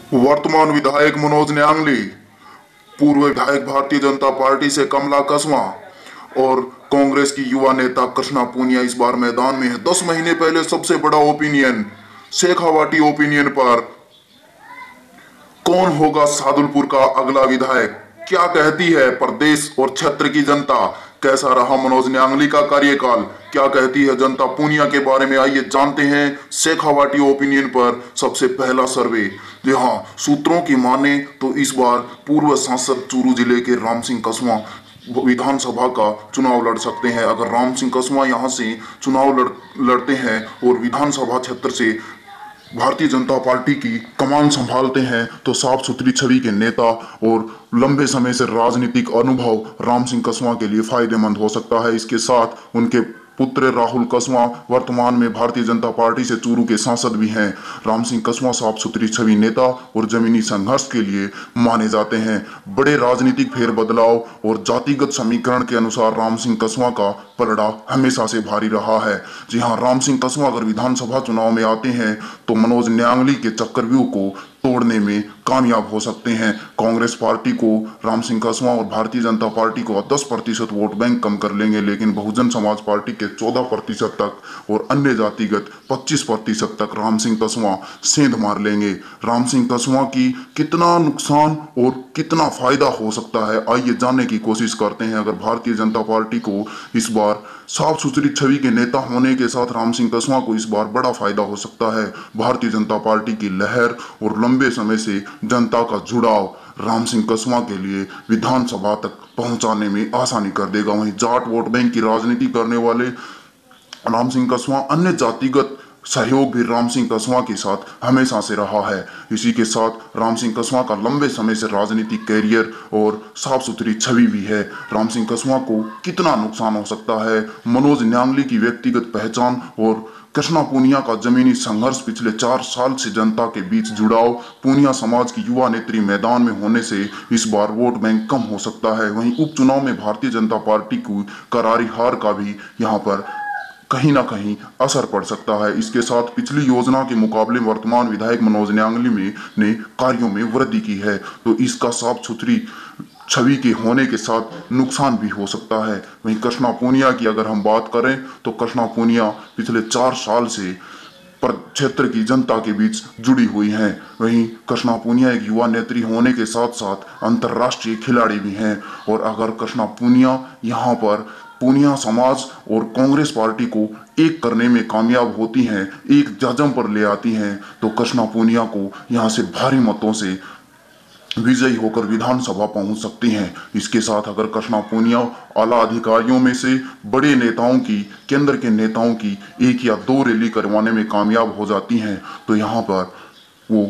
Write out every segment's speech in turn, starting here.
वर्तमान विधायक मनोज न्यांगली, पूर्व विधायक भारतीय जनता पार्टी से कमला कसवा और कांग्रेस की युवा नेता कृष्णा पूनिया इस बार मैदान में है। 10 महीने पहले सबसे बड़ा ओपिनियन शेखावाटी ओपिनियन पर कौन होगा सादुलपुर का अगला विधायक, क्या कहती है प्रदेश और क्षेत्र की जनता, कैसा रहा मनोज न्यांगली का कार्यकाल, क्या कहती है जनता पूनिया के बारे में, आइए जानते हैं शेखावाटी ओपिनियन पर सबसे पहला सर्वे। जी हाँ, सूत्रों की माने तो इस बार पूर्व सांसद चूरू जिले के राम सिंह कसवा विधानसभा का चुनाव लड़ सकते हैं। अगर राम सिंह कसवा यहाँ से चुनाव लड़ते हैं और विधानसभा क्षेत्र से भारतीय जनता पार्टी की कमान संभालते हैं तो साफ सुथरी छवि के नेता और लंबे समय से राजनीतिक अनुभव राम सिंह कसवा के लिए फायदेमंद हो सकता है। इसके साथ उनके पुत्र राहुल कसवा वर्तमान में भारतीय जनता पार्टी से चूरू के सांसद भी हैं। राम सिंह कसवा साफ सुथरी छवि नेता और जमीनी संघर्ष के लिए माने जाते हैं। बड़े राजनीतिक फेरबदलाव और जातिगत समीकरण के अनुसार राम सिंह कसवा का पलड़ा हमेशा से भारी रहा है। जी हाँ, राम सिंह कसवा अगर विधानसभा चुनाव में आते हैं तो मनोज न्यांगली के चक्रव्यूह को तोड़ने में कामयाब हो सकते हैं। कांग्रेस पार्टी को राम सिंह कसवा और भारतीय जनता पार्टी को 10% वोट बैंक कम कर लेंगे, लेकिन बहुजन समाज पार्टी के 14% तक और अन्य जातिगत 25% तक राम सिंह कसवा सेंध मार लेंगे। राम सिंह कसवा की कितना नुकसान और कितना फायदा हो सकता है, आइए जानने की कोशिश करते हैं। अगर भारतीय जनता पार्टी को इस बार साफ सुथरी छवि के नेता होने के साथ राम सिंह कसवा को इस बार बड़ा फायदा हो सकता है। भारतीय जनता पार्टी की लहर और लंबे समय से जनता का जुड़ाव राम सिंह कसवा के लिए विधानसभा तक पहुंचाने में आसानी कर देगा। वहीं जाट वोट बैंक की राजनीति करने वाले राम सिंह कसवा अन्य जातिगत सहयोग भी राम सिंह कसवा के साथ हमेशा से रहा है। इसी के साथ राम सिंह कसवा का लंबे समय से राजनीतिक कैरियर और साफ सुथरी छवि भी है। राम सिंह कसवा को कितना नुकसान हो सकता है, मनोज न्यांगली की व्यक्तिगत पहचान और कृष्णा पूनिया का जमीनी संघर्ष, पिछले 4 साल से जनता के बीच जुड़ाव, पूनिया समाज की युवा नेत्री मैदान में होने से इस बार वोट बैंक कम हो सकता है। वहीं उपचुनाव में भारतीय जनता पार्टी की करारी हार का भी यहाँ पर कहीं ना कहीं असर पड़ सकता है। इसके साथ पिछली योजना के मुकाबले वर्तमान विधायक मनोज न्यांगली ने कार्यों में वृद्धि की है, तो इसका साफ सुथरी छवि के होने के साथ नुकसान भी हो सकता है। वहीं कृष्णा पूनिया की अगर हम बात करें तो कृष्णा पूनिया पिछले 4 साल से क्षेत्र की जनता के बीच जुड़ी हुई हैं। वहीं कृष्णा पूनिया एक युवा नेत्री होने के साथ साथ अंतर्राष्ट्रीय खिलाड़ी भी हैं, और अगर कृष्णा पूनिया यहाँ पर पूनिया समाज और कांग्रेस पार्टी को एक करने में कामयाब होती हैं, एक जजम पर ले आती हैं, तो कृष्णा पूनिया को यहाँ से भारी मतों से विजयी होकर विधानसभा पहुंच सकती हैं। इसके साथ अगर कृष्णा पूनिया आला अधिकारियों में से बड़े नेताओं की, केंद्र के नेताओं की 1 या 2 रैली करवाने में कामयाब हो जाती हैं, तो यहाँ पर वो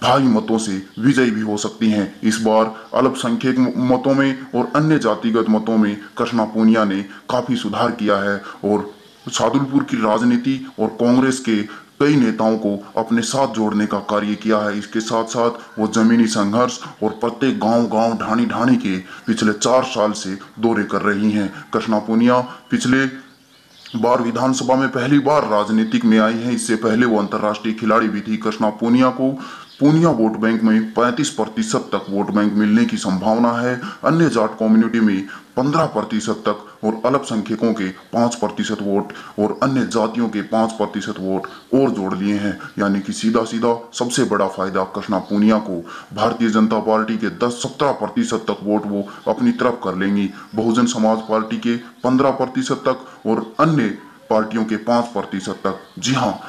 भारी मतों से विजयी भी हो सकती हैं। इस बार अल्पसंख्यक मतों में और अन्य जातिगत मतों में कृष्णा पूनिया ने काफी सुधार किया है और सादुलपुर की राजनीति और कांग्रेस के कई नेताओं को अपने साथ जोड़ने का कार्य किया है। इसके साथ साथ वो जमीनी संघर्ष और प्रत्येक गांव गांव ढाणी ढाणी के पिछले 4 साल से दौरे कर रही हैं। कृष्णा पूनिया पिछले बार विधानसभा में पहली बार राजनीतिक में आई है, इससे पहले वो अंतर्राष्ट्रीय खिलाड़ी भी थी। कृष्णा पूनिया को पूनिया वोट बैंक में 35% तक वोट बैंक मिलने की संभावना है। अन्य जाट कम्युनिटी में 15% तक और अल्पसंख्यकों के 5% वोट और अन्य जातियों के 5% वोट और जोड़ लिए हैं। यानी कि सीधा सीधा सबसे बड़ा फायदा कृष्णा पूनिया को, भारतीय जनता पार्टी के 10-17% तक वोट वो अपनी तरफ कर लेंगी, बहुजन समाज पार्टी के 15% तक और अन्य पार्टियों के 5% तक। जी हाँ,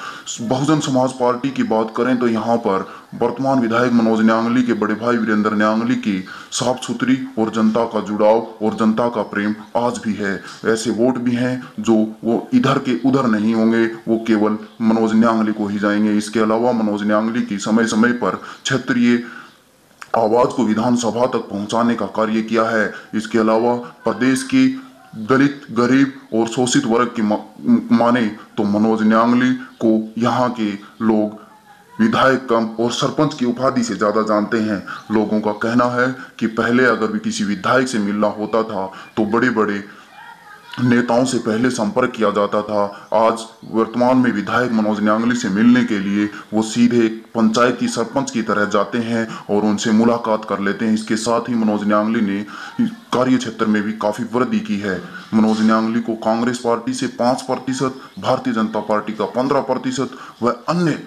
बहुजन समाज पार्टी की बात करें तो यहाँ पर वर्तमान विधायक मनोज न्यांगली के बड़े भाई वीरेंद्र न्यांगली की साफ सुथरी और जनता का जुड़ाव और जनता का प्रेम आज भी है। ऐसे वोट भी हैं जो वो इधर के उधर नहीं होंगे, वो केवल मनोज न्यांगली को ही जाएंगे। इसके अलावा मनोज न्यांगली की समय समय पर क्षेत्रीय आवाज को विधानसभा तक पहुंचाने का कार्य किया है। इसके अलावा प्रदेश की दलित, गरीब और शोषित वर्ग की माने तो मनोज न्यांगली को यहाँ के लोग विधायक कम और सरपंच की उपाधि से ज्यादा जानते हैं। लोगों का कहना है कि पहले अगर भी किसी विधायक से मिलना होता था तो बड़े बड़े नेताओं से पहले संपर्क किया जाता था, आज वर्तमान में विधायक मनोज न्यांगली से मिलने के लिए वो सीधे पंचायती सरपंच की तरह जाते हैं और उनसे मुलाकात कर लेते हैं। इसके साथ ही मनोज न्यांगली ने कार्य क्षेत्र में भी काफी वृद्धि की है। मनोज न्यांगली को कांग्रेस पार्टी से 5%, भारतीय जनता पार्टी का 15% व अन्य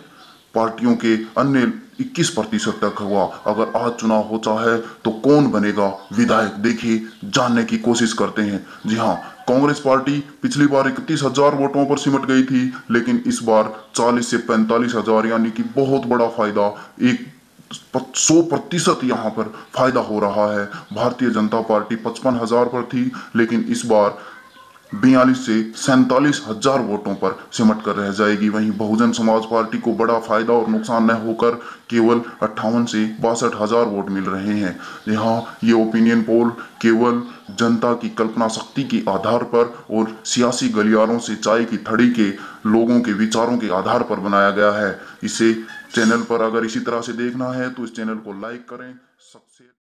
पार्टियों के अन्य 21% तक हुआ। अगर आज चुनाव होता है तो कौन बनेगा विधायक, देखिए जानने की कोशिश करते हैं। जी हाँ, कांग्रेस पार्टी पिछली बार 31,000 वोटों पर सिमट गई थी, लेकिन इस बार 40 से 45,000, यानी कि बहुत बड़ा फायदा, एक 100% यहाँ पर फायदा हो रहा है। भारतीय जनता पार्टी 55,000 पर थी, लेकिन इस बार 42 से 47,000 वोटों पर सिमट कर रह जाएगी। वहीं बहुजन समाज पार्टी को बड़ा फायदा और नुकसान न होकर केवल 58 से 62,000 वोट मिल रहे हैं। यहाँ ये ओपिनियन पोल केवल जनता की कल्पना शक्ति के आधार पर और सियासी गलियारों से चाय की थड़ी के लोगों के विचारों के आधार पर बनाया गया है। इसे चैनल पर अगर इसी तरह से देखना है तो इस चैनल को लाइक करें। सबसे